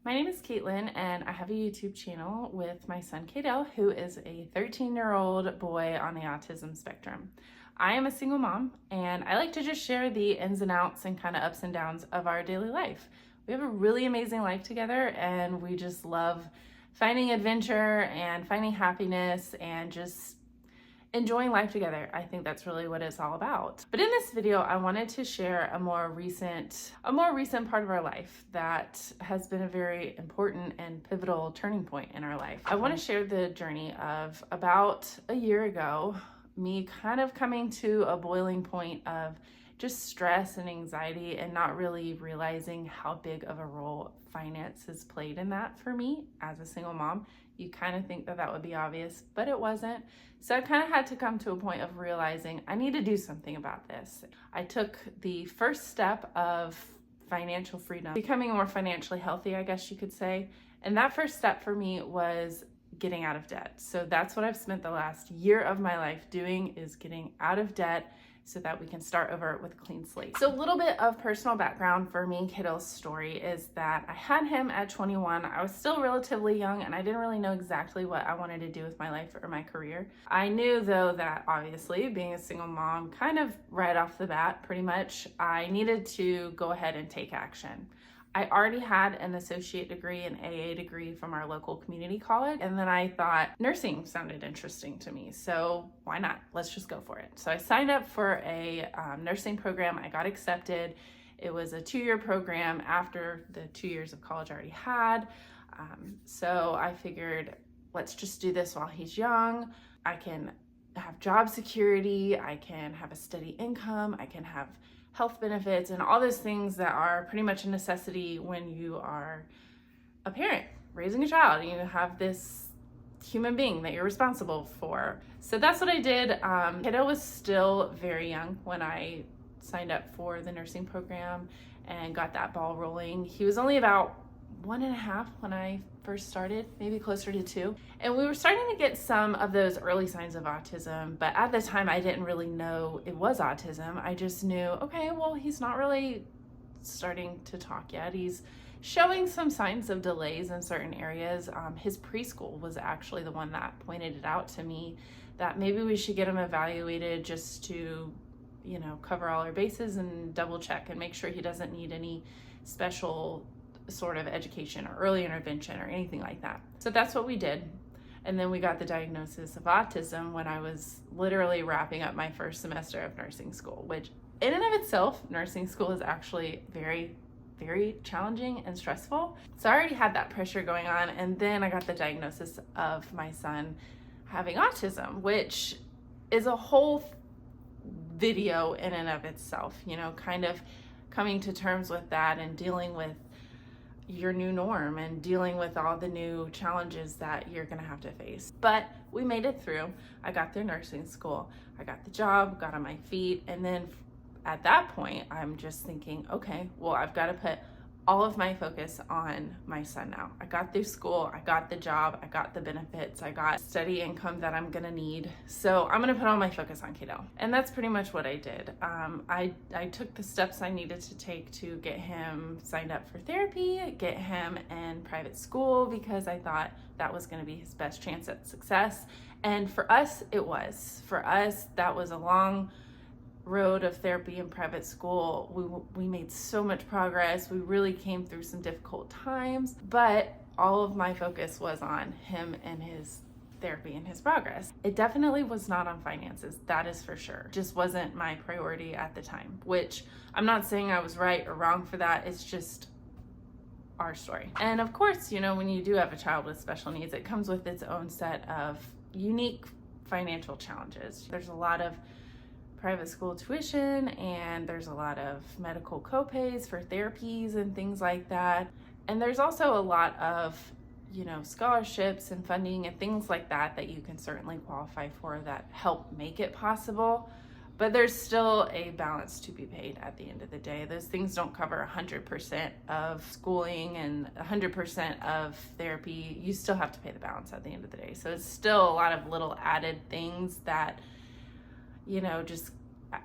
My name is Kaitlin, and I have a YouTube channel with my son Kaidale, who is a 13-year-old boy on the autism spectrum. I am a single mom, and I like to just share the ins and outs and kind of ups and downs of our daily life. We have a really amazing life together, and we just love finding adventure and finding happiness and just enjoying life together. I think that's really what it's all about. But in this video, I wanted to share a more recent part of our life that has been a very important and pivotal turning point in our life. I want to share the journey of about a year ago, me kind of coming to a boiling point of just stress and anxiety and not really realizing how big of a role finances played in that for me as a single mom. You kind of think that would be obvious, but it wasn't. So I kind of had to come to a point of realizing I need to do something about this. I took the first step of financial freedom, becoming more financially healthy, I guess you could say. And that first step for me was getting out of debt. So that's what I've spent the last year of my life doing, is getting out of debt so that we can start over with a clean slate. So a little bit of personal background for me and Kaidale's story is that I had him at 21. I was still relatively young and I didn't really know exactly what I wanted to do with my life or my career. I knew though that obviously being a single mom, kind of right off the bat, pretty much, I needed to go ahead and take action. I already had an associate degree, an AA degree from our local community college. And then I thought nursing sounded interesting to me. So why not? Let's just go for it. So I signed up for a nursing program. I got accepted. It was a 2-year program after the 2 years of college I already had. So I figured, let's just do this while he's young. I can have job security. I can have a steady income. I can have health benefits and all those things that are pretty much a necessity when you are a parent raising a child. You have this human being that you're responsible for. So that's what I did. Kiddo was still very young when I signed up for the nursing program and got that ball rolling. He was only about 1.5 when I first started, maybe closer to 2. And we were starting to get some of those early signs of autism, but at the time I didn't really know it was autism. I just knew, okay, well, he's not really starting to talk yet. He's showing some signs of delays in certain areas. His preschool was actually the one that pointed it out to me, that maybe we should get him evaluated just to, cover all our bases and double check and make sure he doesn't need any special sort of education or early intervention or anything like that. So that's what we did. And then we got the diagnosis of autism when I was literally wrapping up my first semester of nursing school, which in and of itself, nursing school is actually very, very challenging and stressful. So I already had that pressure going on. And then I got the diagnosis of my son having autism, which is a whole video in and of itself, kind of coming to terms with that and dealing with your new norm and dealing with all the new challenges that you're gonna have to face. But we made it through. I got through nursing school. I got the job, got on my feet. And then at that point, I'm just thinking, okay, well, I've got to put all of my focus on my son now. I got through school, I got the job, I got the benefits, I got steady income that I'm gonna need. So I'm gonna put all my focus on Kaidale. And that's pretty much what I did. I took the steps I needed to take to get him signed up for therapy, get him in private school, because I thought that was gonna be his best chance at success. And for us, it was. For us, that was a long road of therapy in private school. We made so much progress. We really came through some difficult times, but all of my focus was on him and his therapy and his progress. It definitely was not on finances, that is for sure. Just wasn't my priority at the time, which I'm not saying I was right or wrong for that. It's just our story. And of course, when you do have a child with special needs, it comes with its own set of unique financial challenges. There's a lot of private school tuition and there's a lot of medical copays for therapies and things like that. And there's also a lot of, scholarships and funding and things like that you can certainly qualify for that help make it possible. But there's still a balance to be paid at the end of the day. Those things don't cover 100% of schooling and 100% of therapy. You still have to pay the balance at the end of the day. So it's still a lot of little added things that, just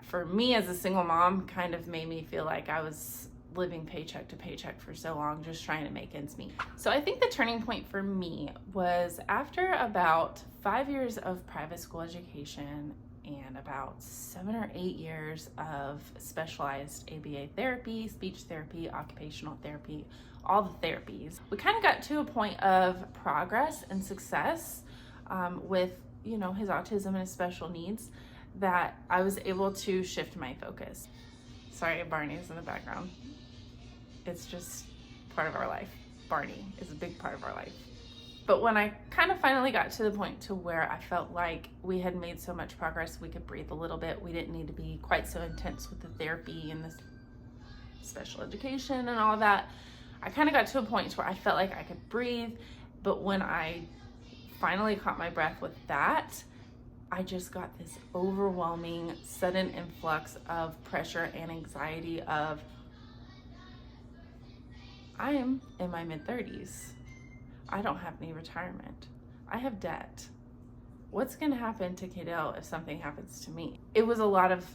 for me as a single mom, kind of made me feel like I was living paycheck to paycheck for so long, just trying to make ends meet. So I think the turning point for me was after about 5 years of private school education and about 7 or 8 years of specialized ABA therapy, speech therapy, occupational therapy, all the therapies. We kind of got to a point of progress and success with, his autism and his special needs, that I was able to shift my focus. Sorry, Barney's in the background. It's just part of our life. Barney is a big part of our life. But when I kind of finally got to the point to where I felt like we had made so much progress, we could breathe a little bit. We didn't need to be quite so intense with the therapy and the special education and all of that. I kind of got to a point where I felt like I could breathe. But when I finally caught my breath with that, I just got this overwhelming sudden influx of pressure and anxiety of, I am in my mid-30s. I don't have any retirement. I have debt. What's gonna happen to Kaidale if something happens to me? It was a lot of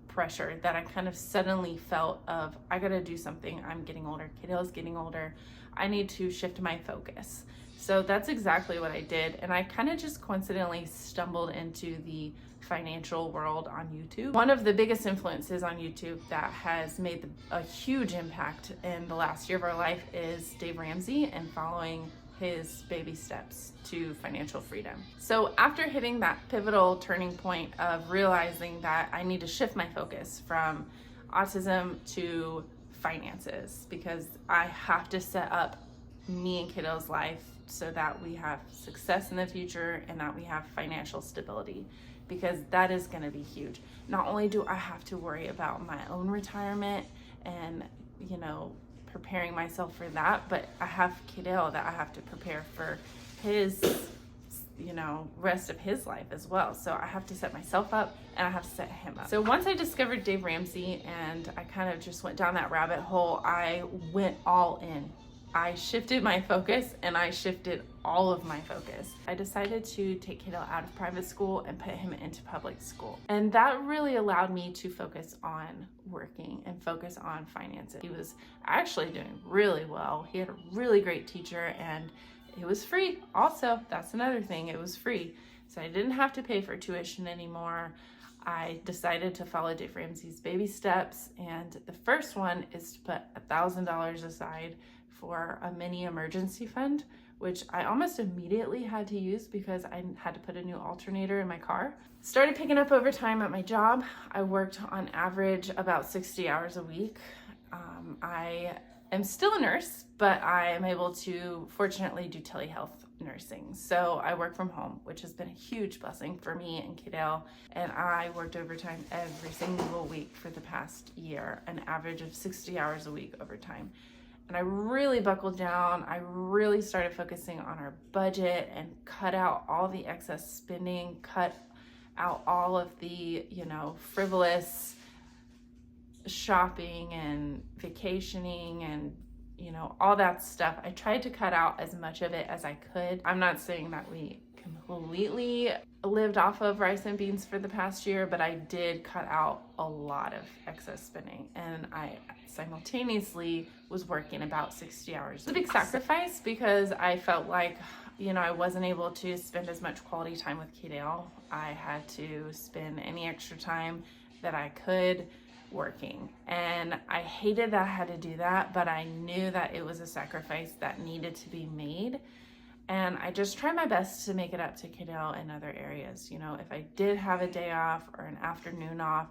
pressure that I kind of suddenly felt of, I gotta do something. I'm getting older. Kaidale's getting older. I need to shift my focus. So that's exactly what I did. And I kind of just coincidentally stumbled into the financial world on YouTube. One of the biggest influences on YouTube that has made a huge impact in the last year of our life is Dave Ramsey and following his baby steps to financial freedom. So after hitting that pivotal turning point of realizing that I need to shift my focus from autism to finances, because I have to set up me and Kaidale's life so that we have success in the future and that we have financial stability, because that is going to be huge. Not only do I have to worry about my own retirement and, preparing myself for that, but I have Kaidale that I have to prepare for his, rest of his life as well. So I have to set myself up and I have to set him up. So once I discovered Dave Ramsey and I kind of just went down that rabbit hole, I went all in. I shifted my focus and I shifted all of my focus. I decided to take Kaidale out of private school and put him into public school. And that really allowed me to focus on working and focus on finances. He was actually doing really well. He had a really great teacher and it was free. Also, that's another thing, it was free. So I didn't have to pay for tuition anymore. I decided to follow Dave Ramsey's baby steps. And the first one is to put $1,000 aside for a mini emergency fund, which I almost immediately had to use because I had to put a new alternator in my car. Started picking up overtime at my job. I worked on average about 60 hours a week. I am still a nurse, but I am able to fortunately do telehealth nursing. So I work from home, which has been a huge blessing for me and Kaidale. And I worked overtime every single week for the past year, an average of 60 hours a week overtime. And I really buckled down. I really started focusing on our budget and cut out all the excess spending, cut out all of the, frivolous shopping and vacationing and, all that stuff. I tried to cut out as much of it as I could. I'm not saying that we completely lived off of rice and beans for the past year, but I did cut out a lot of excess spending, and I simultaneously was working about 60 hours. It's a big sacrifice because I felt like, I wasn't able to spend as much quality time with Kaidale. I had to spend any extra time that I could working, and I hated that I had to do that, but I knew that it was a sacrifice that needed to be made. And I just tried my best to make it up to Kaidale in other areas. If I did have a day off or an afternoon off,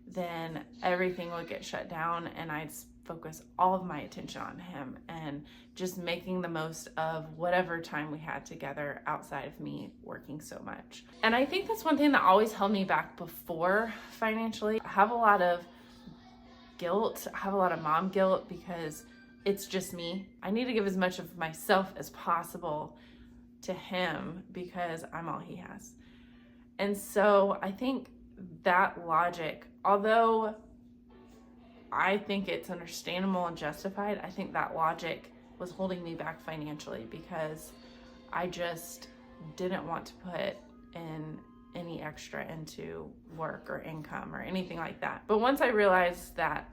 then everything would get shut down and I'd focus all of my attention on him and just making the most of whatever time we had together outside of me working so much. And I think that's one thing that always held me back before financially. I have a lot of guilt. I have a lot of mom guilt because it's just me. I need to give as much of myself as possible to him because I'm all he has. And so I think that logic, although I think it's understandable and justified, I think that logic was holding me back financially because I just didn't want to put in any extra into work or income or anything like that. But once I realized that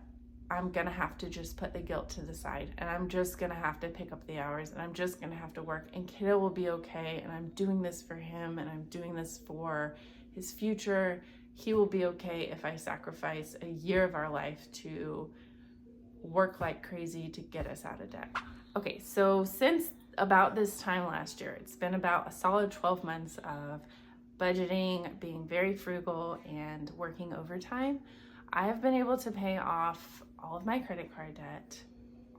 I'm gonna have to just put the guilt to the side, and I'm just gonna have to pick up the hours, and I'm just gonna have to work, and Kaidale will be okay, and I'm doing this for him, and I'm doing this for his future. He will be okay if I sacrifice a year of our life to work like crazy to get us out of debt. Okay, so since about this time last year, it's been about a solid 12 months of budgeting, being very frugal, and working overtime. I have been able to pay off all of my credit card debt,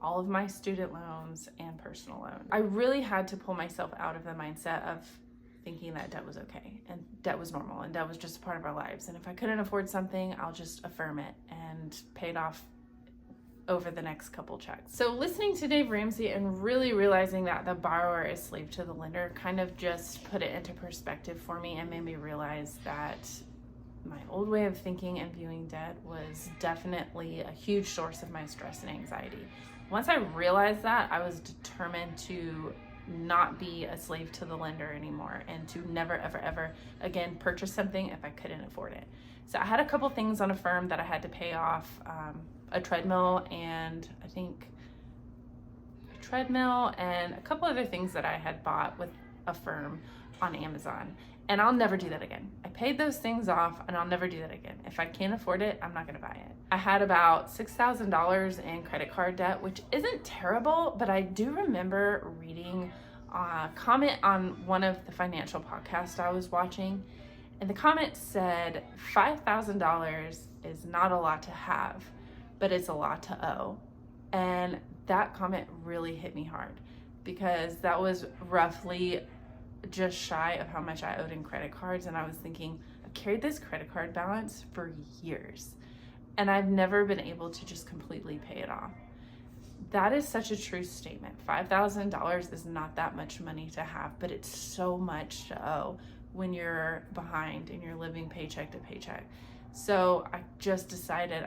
all of my student loans, and personal loans. I really had to pull myself out of the mindset of thinking that debt was okay and debt was normal and debt was just a part of our lives. And if I couldn't afford something, I'll just affirm it and pay it off over the next couple checks. So listening to Dave Ramsey and really realizing that the borrower is slave to the lender kind of just put it into perspective for me and made me realize that my old way of thinking and viewing debt was definitely a huge source of my stress and anxiety. Once I realized that, I was determined to not be a slave to the lender anymore and to never, ever, ever again purchase something if I couldn't afford it. So I had a couple things on Affirm that I had to pay off, a treadmill and a couple other things that I had bought with Affirm on Amazon. And I'll never do that again. I paid those things off and I'll never do that again. If I can't afford it, I'm not gonna buy it. I had about $6,000 in credit card debt, which isn't terrible, but I do remember reading a comment on one of the financial podcasts I was watching. And the comment said, $5,000 is not a lot to have, but it's a lot to owe. And that comment really hit me hard because that was roughly just shy of how much I owed in credit cards. And I was thinking, I've carried this credit card balance for years and I've never been able to just completely pay it off. That is such a true statement. $5,000 is not that much money to have, but it's so much to owe when you're behind and you're living paycheck to paycheck. So I just decided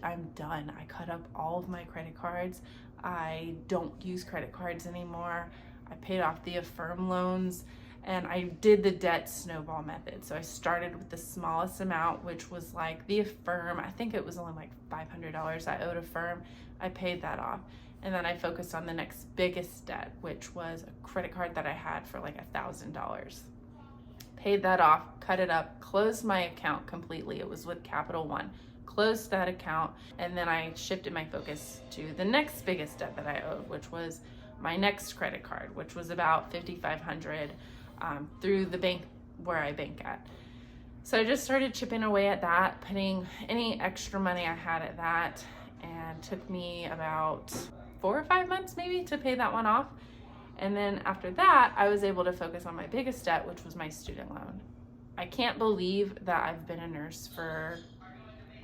I'm done. I cut up all of my credit cards. I don't use credit cards anymore. I paid off the Affirm loans and I did the debt snowball method. So I started with the smallest amount, which was like the Affirm. I think it was only like $500 I owed Affirm. I paid that off. And then I focused on the next biggest debt, which was a credit card that I had for like $1,000. Paid that off, cut it up, closed my account completely. It was with Capital One. Closed that account, and then I shifted my focus to the next biggest debt that I owed, which was my next credit card, which was about $5,500 through the bank where I bank at. So I just started chipping away at that, putting any extra money I had at that, and took me about 4 or 5 months maybe to pay that one off. And then after that, I was able to focus on my biggest debt, which was my student loan. I can't believe that I've been a nurse for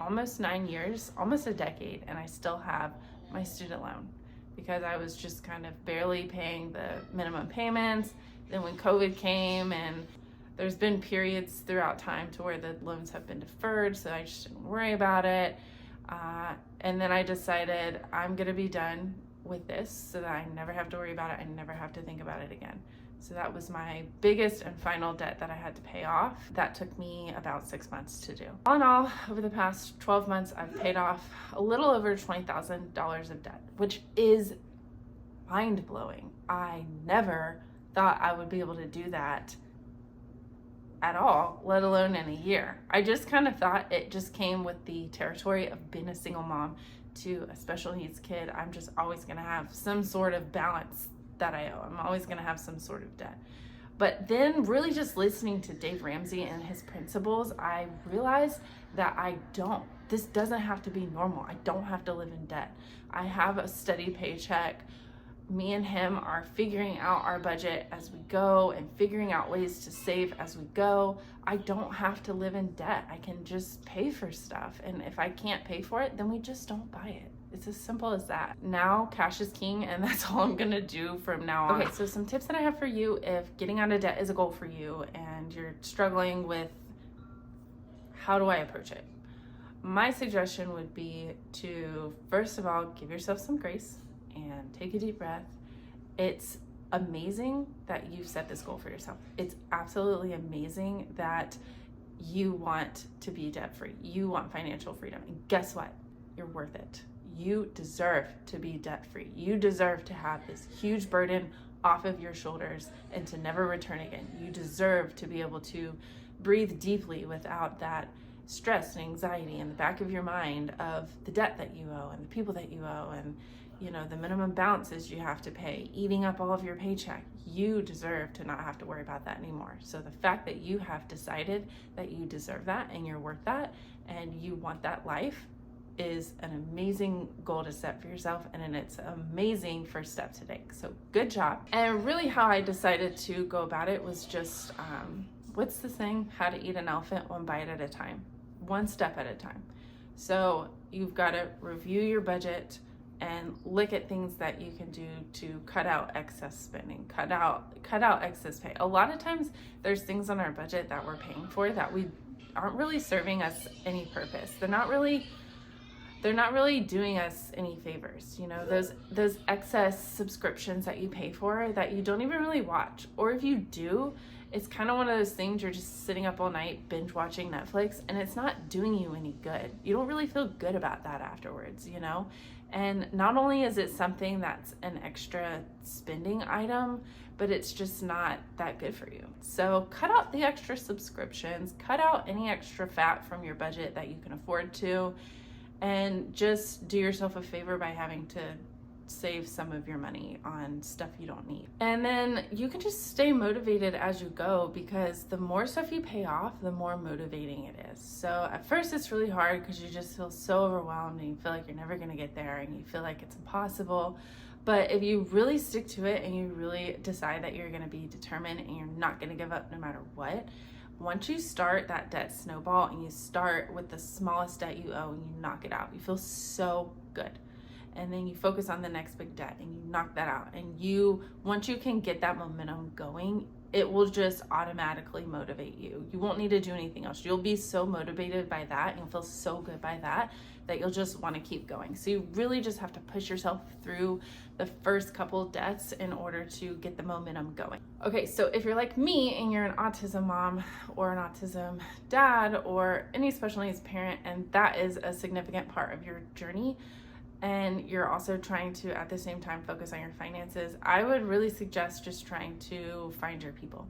almost 9 years, almost a decade, and I still have my student loan because I was just kind of barely paying the minimum payments. Then when COVID came, and there's been periods throughout time to where the loans have been deferred, so I just didn't worry about it. And then I decided I'm gonna be done with this so that I never have to worry about it. I never have to think about it again. So that was my biggest and final debt that I had to pay off. That took me about 6 months to do. All in all, over the past 12 months, I've paid off a little over $20,000 of debt, which is mind-blowing. I never thought I would be able to do that at all, let alone in a year. I just kind of thought it just came with the territory of being a single mom to a special needs kid. I'm just always gonna have some sort of balance that I owe. I'm always gonna have some sort of debt. But then really just listening to Dave Ramsey and his principles, I realized that this doesn't have to be normal. I don't have to live in debt. I have a steady paycheck. Me and him are figuring out our budget as we go and figuring out ways to save as we go. I don't have to live in debt. I can just pay for stuff. And if I can't pay for it, then we just don't buy it. It's as simple as that. Now cash is king, and that's all I'm gonna do from now on. Okay, so some tips that I have for you if getting out of debt is a goal for you and you're struggling with how do I approach it? My suggestion would be to, first of all, give yourself some grace and take a deep breath. It's amazing that you've set this goal for yourself. It's absolutely amazing that you want to be debt-free. You want financial freedom. And guess what? You're worth it. You deserve to be debt-free. You deserve to have this huge burden off of your shoulders and to never return again. You deserve to be able to breathe deeply without that stress and anxiety in the back of your mind of the debt that you owe and the people that you owe and the minimum balances you have to pay, eating up all of your paycheck. You deserve to not have to worry about that anymore. So the fact that you have decided that you deserve that and you're worth that and you want that life is an amazing goal to set for yourself, and it's an amazing first step to take. So good job. And really how I decided to go about it was just, what's the saying? How to eat an elephant one bite at a time, one step at a time. So you've got to review your budget and look at things that you can do to cut out excess spending, cut out excess pay. A lot of times there's things on our budget that we're paying for that we aren't really serving us any purpose. They're not really doing us any favors. Those excess subscriptions that you pay for that you don't even really watch, or if you do, it's kind of one of those things you're just sitting up all night binge watching Netflix and it's not doing you any good. You don't really feel good about that afterwards, And not only is it something that's an extra spending item, but it's just not that good for you. So cut out the extra subscriptions, cut out any extra fat from your budget that you can afford to, and just do yourself a favor by having to save some of your money on stuff you don't need. And then you can just stay motivated as you go, because the more stuff you pay off, the more motivating it is. So at first it's really hard because you just feel so overwhelmed and you feel like you're never going to get there and you feel like it's impossible. But if you really stick to it and you really decide that you're going to be determined and you're not going to give up no matter what, once you start that debt snowball and you start with the smallest debt you owe and you knock it out, you feel so good. And then you focus on the next big debt and you knock that out. And once you can get that momentum going, it will just automatically motivate you. You won't need to do anything else. You'll be so motivated by that and you'll feel so good by that you'll just want to keep going. So you really just have to push yourself through the first couple debts in order to get the momentum going. Okay, so if you're like me and you're an autism mom or an autism dad or any special needs parent, and that is a significant part of your journey, and you're also trying to at the same time focus on your finances, I would really suggest just trying to find your people.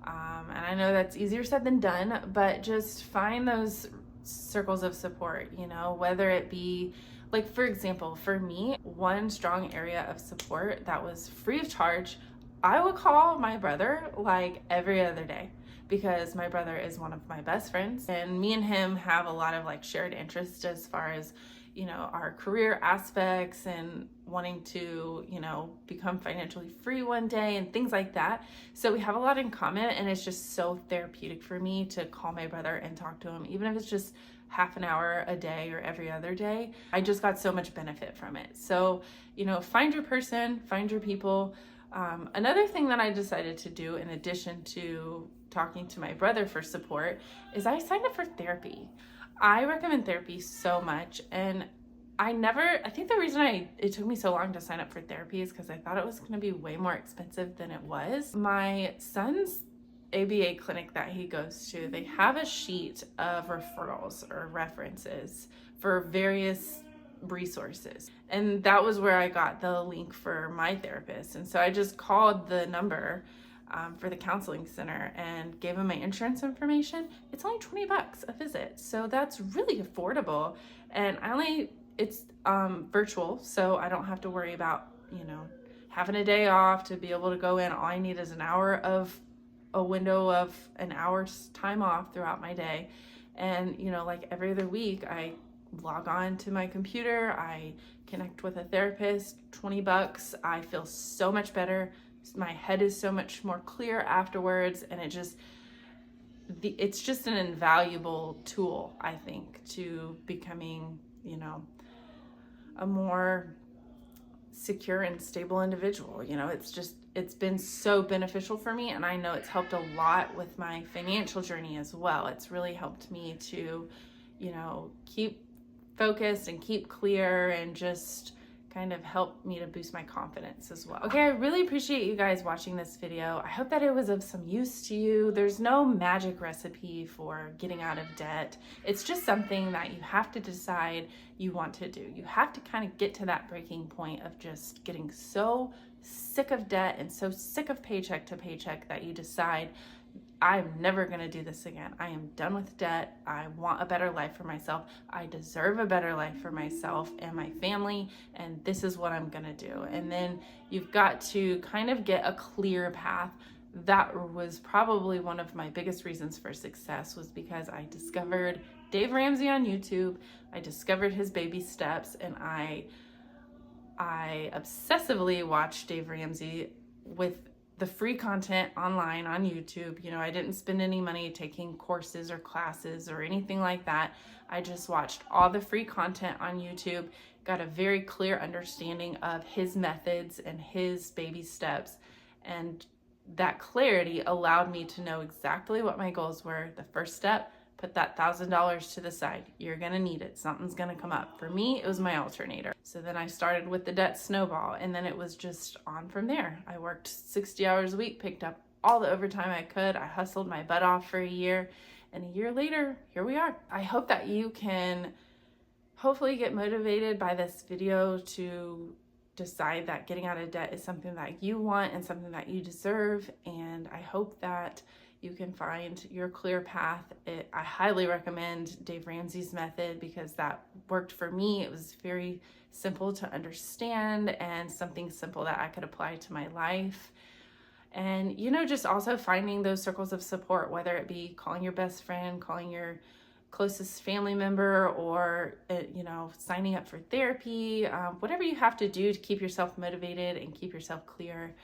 And I know that's easier said than done, but just find those circles of support, whether it be, like, for example, for me, one strong area of support that was free of charge, I would call my brother like every other day, because my brother is one of my best friends and me and him have a lot of shared interests as far as our career aspects and wanting to, become financially free one day and things like that. So we have a lot in common, and it's just so therapeutic for me to call my brother and talk to him, even if it's just half an hour a day or every other day. I just got so much benefit from it. So, find your person, find your people. Another thing that I decided to do in addition to talking to my brother for support is I signed up for therapy. I recommend therapy so much, and I think the reason it took me so long to sign up for therapy is because I thought it was going to be way more expensive than it was. My son's ABA clinic that he goes to, they have a sheet of referrals or references for various resources, and that was where I got the link for my therapist. And so I just called the number for the counseling center and gave him my insurance information. It's only $20 a visit, so that's really affordable. And it's virtual, so I don't have to worry about having a day off to be able to go in. All I need is a window of an hour's time off throughout my day. And like every other week, I log on to my computer, I connect with a therapist. $20, I feel so much better. My head is so much more clear afterwards, and it's just an invaluable tool, I think, to becoming, a more secure and stable individual. It's been so beneficial for me, and I know it's helped a lot with my financial journey as well. It's really helped me to, keep focused and keep clear and just kind of helped me to boost my confidence as well. Okay, I really appreciate you guys watching this video. I hope that it was of some use to you. There's no magic recipe for getting out of debt. It's just something that you have to decide you want to do. You have to kind of get to that breaking point of just getting so sick of debt and so sick of paycheck to paycheck that you decide, I'm never going to do this again. I am done with debt. I want a better life for myself. I deserve a better life for myself and my family, and this is what I'm going to do. And then you've got to kind of get a clear path. That was probably one of my biggest reasons for success, was because I discovered Dave Ramsey on YouTube. I discovered his baby steps, and I obsessively watched Dave Ramsey with the free content online on YouTube. You know, I didn't spend any money taking courses or classes or anything like that. I just watched all the free content on YouTube, got a very clear understanding of his methods and his baby steps. And that clarity allowed me to know exactly what my goals were. The first step, put that $1,000 to the side. You're gonna need it. Something's gonna come up. For me, it was my alternator. So then I started with the debt snowball, and then it was just on from there. I worked 60 hours a week, picked up all the overtime I could. I hustled my butt off for a year, and a year later, here we are. I hope that you can hopefully get motivated by this video to decide that getting out of debt is something that you want and something that you deserve. And I hope that you can find your clear path. I highly recommend Dave Ramsey's method because that worked for me. It was very simple to understand and something simple that I could apply to my life. And, you know, just also finding those circles of support, whether it be calling your best friend, calling your closest family member, or, you know, signing up for therapy, whatever you have to do to keep yourself motivated and keep yourself clear.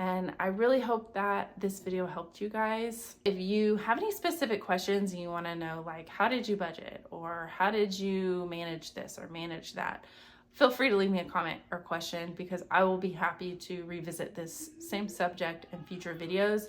And I really hope that this video helped you guys. If you have any specific questions and you want to know, like, how did you budget, or how did you manage this or manage that, feel free to leave me a comment or question, because I will be happy to revisit this same subject in future videos.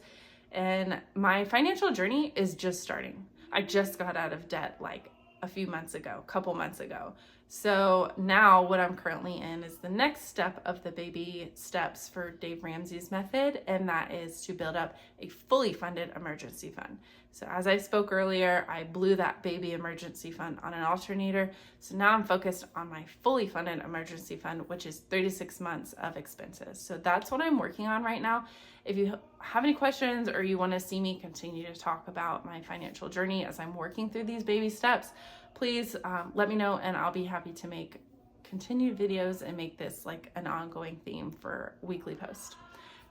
And my financial journey is just starting. I just got out of debt like a couple months ago. So now what I'm currently in is the next step of the baby steps for Dave Ramsey's method, and that is to build up a fully funded emergency fund. So as I spoke earlier, I blew that baby emergency fund on an alternator. So now I'm focused on my fully funded emergency fund, which is 36 months of expenses. So that's what I'm working on right now. If you have any questions or you want to see me continue to talk about my financial journey as I'm working through these baby steps, please let me know, and I'll be happy to make continued videos and make this like an ongoing theme for weekly posts.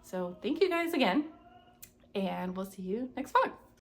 So thank you guys again, and we'll see you next vlog.